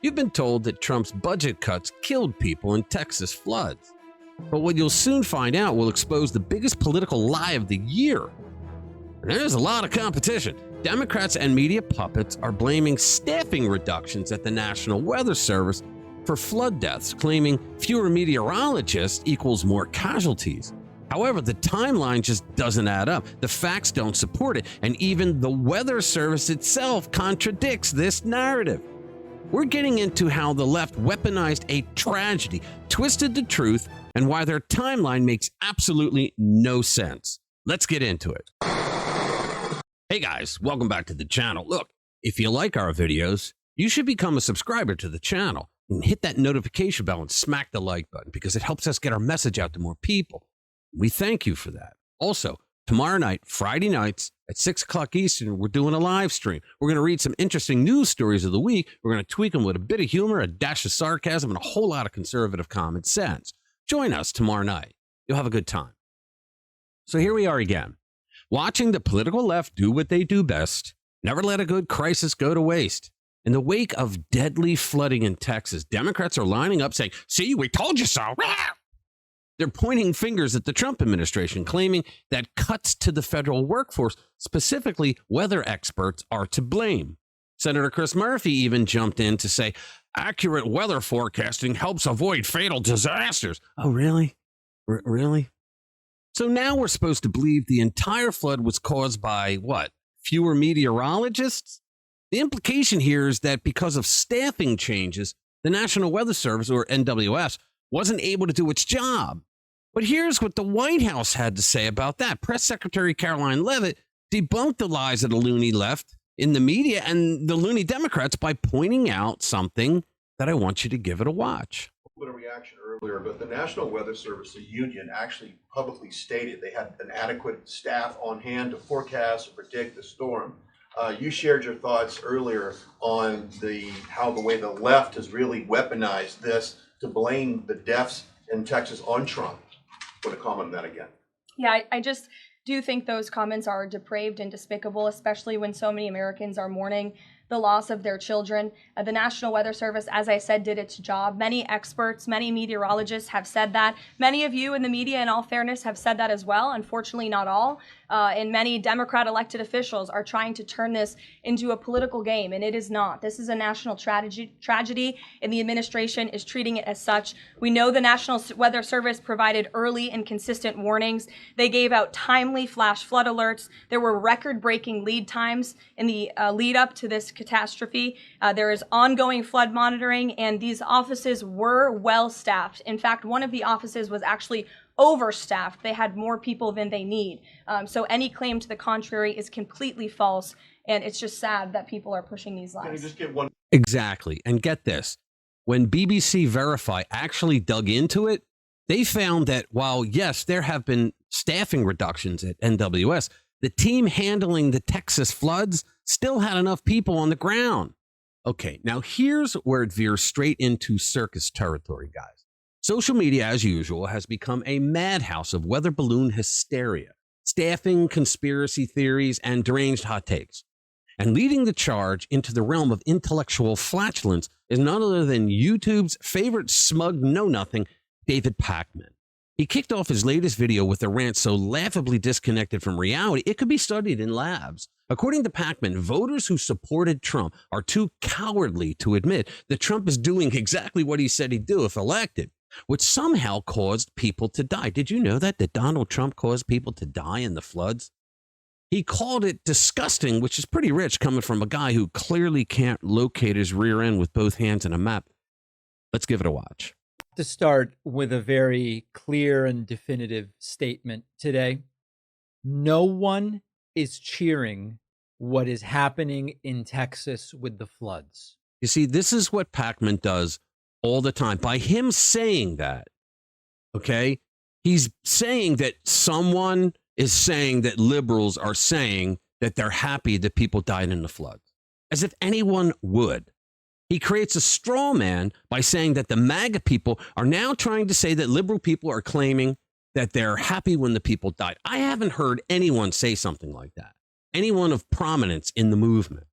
You've been told that Trump's budget cuts killed people in Texas floods. But what you'll soon find out will expose the biggest political lie of the year. And there's a lot of competition. Democrats and media puppets are blaming staffing reductions at the National Weather Service for flood deaths, claiming fewer meteorologists equals more casualties. However, the timeline just doesn't add up. The facts don't support it, and even the Weather Service itself contradicts this narrative. We're getting into how the left weaponized a tragedy, twisted the truth, and why their timeline makes absolutely no sense. Let's get into it. Hey guys, welcome back to the channel. Look, if you like our videos, you should become a subscriber to the channel and hit that notification bell and smack the like button because it helps us get our message out to more people. We thank you for that. Also, tomorrow night, Friday nights at 6 o'clock Eastern, we're doing a live stream. We're going to read some interesting news stories of the week. We're going to tweak them with a bit of humor, a dash of sarcasm, and a whole lot of conservative common sense. Join us tomorrow night. You'll have a good time. So here we are again, watching the political left do what they do best. Never let a good crisis go to waste. In the wake of deadly flooding in Texas, Democrats are lining up saying, "See, we told you so." They're pointing fingers at the Trump administration, claiming that cuts to the federal workforce, specifically weather experts, are to blame. Senator Chris Murphy even jumped in to say, accurate weather forecasting helps avoid fatal disasters. Oh, really? Really? So now we're supposed to believe the entire flood was caused by, what, fewer meteorologists? The implication here is that because of staffing changes, the National Weather Service, or NWS, wasn't able to do its job. But here's what the White House had to say about that. Press Secretary Caroline Leavitt debunked the lies of the loony left in the media and the loony Democrats by pointing out something that I want you to give it a watch. A bit of reaction earlier, but the National Weather Service, the union, actually publicly stated they had an adequate staff on hand to forecast and predict the storm. You shared your thoughts earlier on how the way the left has really weaponized this to blame the deaths in Texas on Trump. Want to comment on that again? Yeah, I just do think those comments are depraved and despicable, especially when so many Americans are mourning the loss of their children. The National Weather Service, as I said, did its job. Many experts, many meteorologists have said that. Many of you in the media, in all fairness, have said that as well. Unfortunately, not all. And many Democrat elected officials are trying to turn this into a political game, and it is not. This is a national tragedy, and the administration is treating it as such. We know the National Weather Service provided early and consistent warnings. They gave out timely flash flood alerts. There were record-breaking lead times in the lead up to this catastrophe. There is ongoing flood monitoring, and these offices were well staffed. In fact, one of the offices was actually overstaffed. They had more people than they need. So any claim to the contrary is completely false, and it's just sad that people are pushing these lies. Can you just give one? Exactly. And get this, when BBC Verify actually dug into it, they found that while, yes, there have been staffing reductions at NWS, the team handling the Texas floods still had enough people on the ground. Okay, now here's where it veers straight into circus territory, guys. Social media, as usual, has become a madhouse of weather balloon hysteria, staffing, conspiracy theories, and deranged hot takes. And leading the charge into the realm of intellectual flatulence is none other than YouTube's favorite smug know-nothing, David Pakman. He kicked off his latest video with a rant so laughably disconnected from reality, it could be studied in labs. According to Pakman, voters who supported Trump are too cowardly to admit that Trump is doing exactly what he said he'd do if elected, which somehow caused people to die. Did you know that Donald Trump caused people to die in the floods? He called it disgusting, which is pretty rich coming from a guy who clearly can't locate his rear end with both hands in a map. Let's give it a watch. To start with a very clear and definitive statement today. No one is cheering what is happening in Texas with the floods. You see, this is what Pakman does all the time. By him saying that, okay, he's saying that someone is saying that liberals are saying that they're happy that people died in the floods, as if anyone would. He creates a straw man by saying that the MAGA people are now trying to say that liberal people are claiming that they're happy when the people died. I haven't heard anyone say something like that. Anyone of prominence in the movement.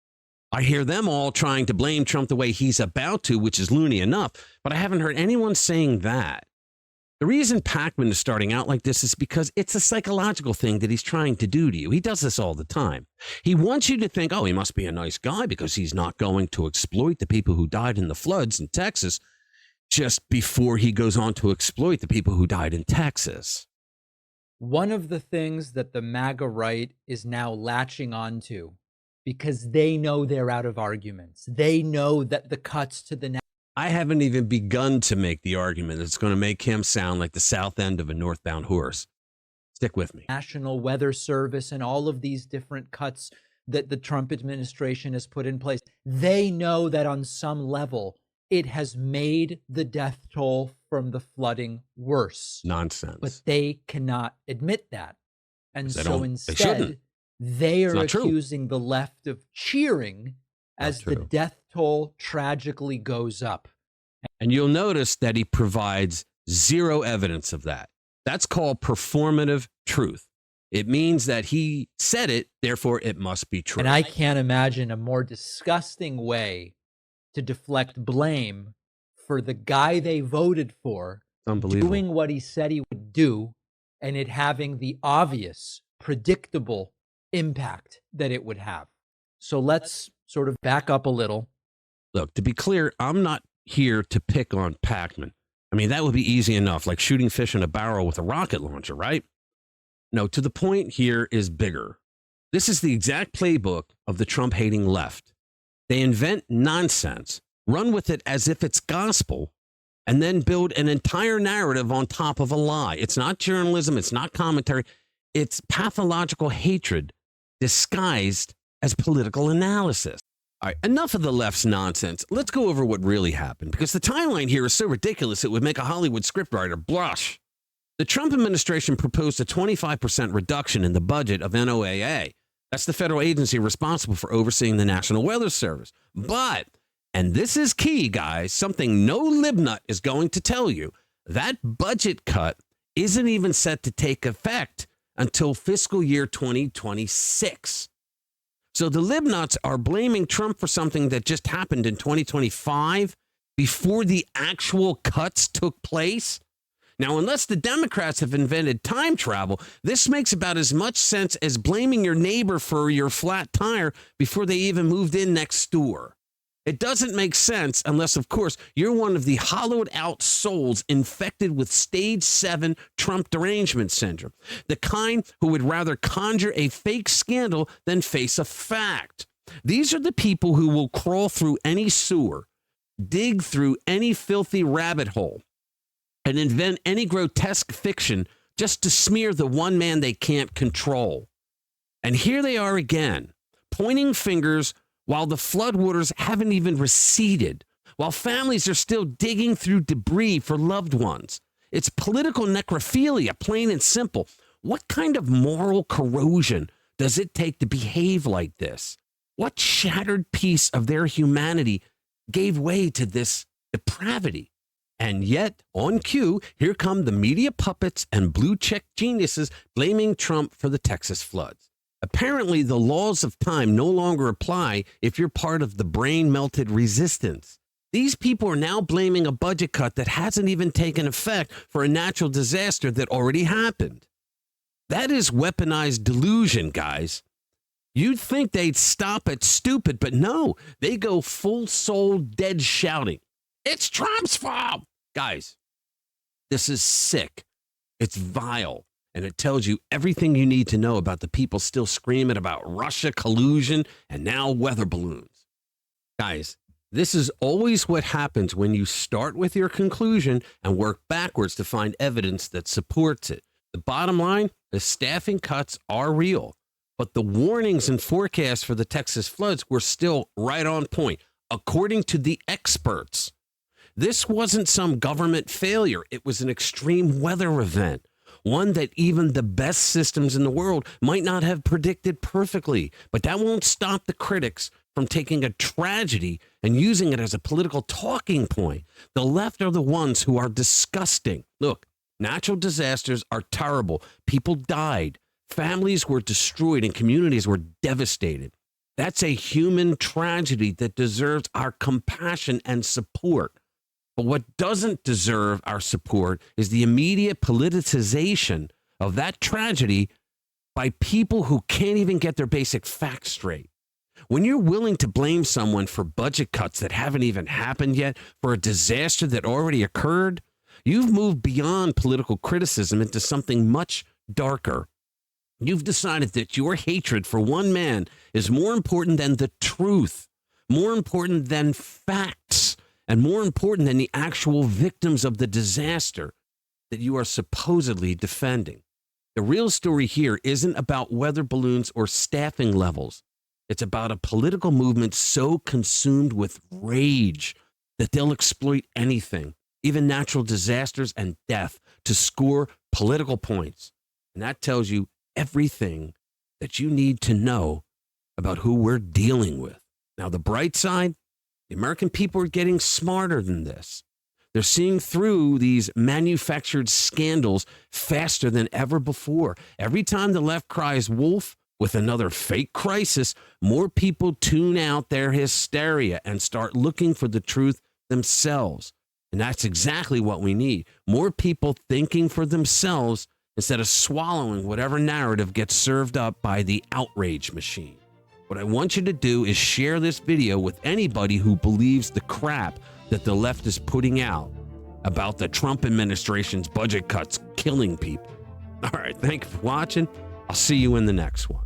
I hear them all trying to blame Trump the way he's about to, which is loony enough, but I haven't heard anyone saying that. The reason Pakman is starting out like this is because it's a psychological thing that he's trying to do to you. He does this all the time. He wants you to think, oh, he must be a nice guy because he's not going to exploit the people who died in the floods in Texas just before he goes on to exploit the people who died in Texas. One of the things that the MAGA right is now latching onto, because they know they're out of arguments. They know that the cuts to the I haven't even begun to make the argument that's going to make him sound like the south end of a northbound horse. Stick with me. National Weather Service and all of these different cuts that the Trump administration has put in place, they know that on some level, it has made the death toll from the flooding worse. Nonsense. But they cannot admit that. And so instead, they are accusing the left of cheering as the death toll tragically goes up. And you'll notice that he provides zero evidence of that. That's called performative truth. It means that he said it, therefore it must be true. And I can't imagine a more disgusting way to deflect blame for the guy they voted for doing what he said he would do and it having the obvious, predictable impact that it would have. So let's sort of back up a little. Look, to be clear, I'm not here to pick on Pakman. I mean, that would be easy enough, like shooting fish in a barrel with a rocket launcher, right? No, to the point here is bigger. This is the exact playbook of the Trump-hating left. They invent nonsense, run with it as if it's gospel, and then build an entire narrative on top of a lie. It's not journalism. It's not commentary. It's pathological hatred disguised as political analysis. All right, enough of the left's nonsense. Let's go over what really happened, because the timeline here is so ridiculous it would make a Hollywood scriptwriter blush. The Trump administration proposed a 25% reduction in the budget of NOAA. That's the federal agency responsible for overseeing the National Weather Service. But, and this is key, guys, something no libnut is going to tell you, that budget cut isn't even set to take effect until fiscal year 2026. So the libnuts are blaming Trump for something that just happened in 2025 before the actual cuts took place. Now, unless the Democrats have invented time travel, this makes about as much sense as blaming your neighbor for your flat tire before they even moved in next door. It doesn't make sense unless, of course, you're one of the hollowed out souls infected with stage 7 Trump derangement syndrome, the kind who would rather conjure a fake scandal than face a fact. These are the people who will crawl through any sewer, dig through any filthy rabbit hole, and invent any grotesque fiction just to smear the one man they can't control. And here they are again, pointing fingers while the floodwaters haven't even receded, while families are still digging through debris for loved ones. It's political necrophilia, plain and simple. What kind of moral corrosion does it take to behave like this? What shattered piece of their humanity gave way to this depravity? And yet, on cue, here come the media puppets and blue-check geniuses blaming Trump for the Texas floods. Apparently, the laws of time no longer apply if you're part of the brain-melted resistance. These people are now blaming a budget cut that hasn't even taken effect for a natural disaster that already happened. That is weaponized delusion, guys. You'd think they'd stop at stupid, but no, they go full soul dead shouting. It's Trump's fault. Guys, this is sick. It's vile. And it tells you everything you need to know about the people still screaming about Russia collusion and now weather balloons. Guys, this is always what happens when you start with your conclusion and work backwards to find evidence that supports it. The bottom line, the staffing cuts are real, but the warnings and forecasts for the Texas floods were still right on point, according to the experts. This wasn't some government failure. It was an extreme weather event, one that even the best systems in the world might not have predicted perfectly. But that won't stop the critics from taking a tragedy and using it as a political talking point. The left are the ones who are disgusting. Look, natural disasters are terrible. People died. Families were destroyed and communities were devastated. That's a human tragedy that deserves our compassion and support. But what doesn't deserve our support is the immediate politicization of that tragedy by people who can't even get their basic facts straight. When you're willing to blame someone for budget cuts that haven't even happened yet, for a disaster that already occurred, you've moved beyond political criticism into something much darker. You've decided that your hatred for one man is more important than the truth, more important than facts, and more important than the actual victims of the disaster that you are supposedly defending. The real story here isn't about weather balloons or staffing levels. It's about a political movement so consumed with rage that they'll exploit anything, even natural disasters and death, to score political points. And that tells you everything that you need to know about who we're dealing with. Now, the bright side, the American people are getting smarter than this. They're seeing through these manufactured scandals faster than ever before. Every time the left cries wolf with another fake crisis, more people tune out their hysteria and start looking for the truth themselves. And that's exactly what we need. More people thinking for themselves instead of swallowing whatever narrative gets served up by the outrage machine. What I want you to do is share this video with anybody who believes the crap that the left is putting out about the Trump administration's budget cuts killing people. All right, thank you for watching. I'll see you in the next one.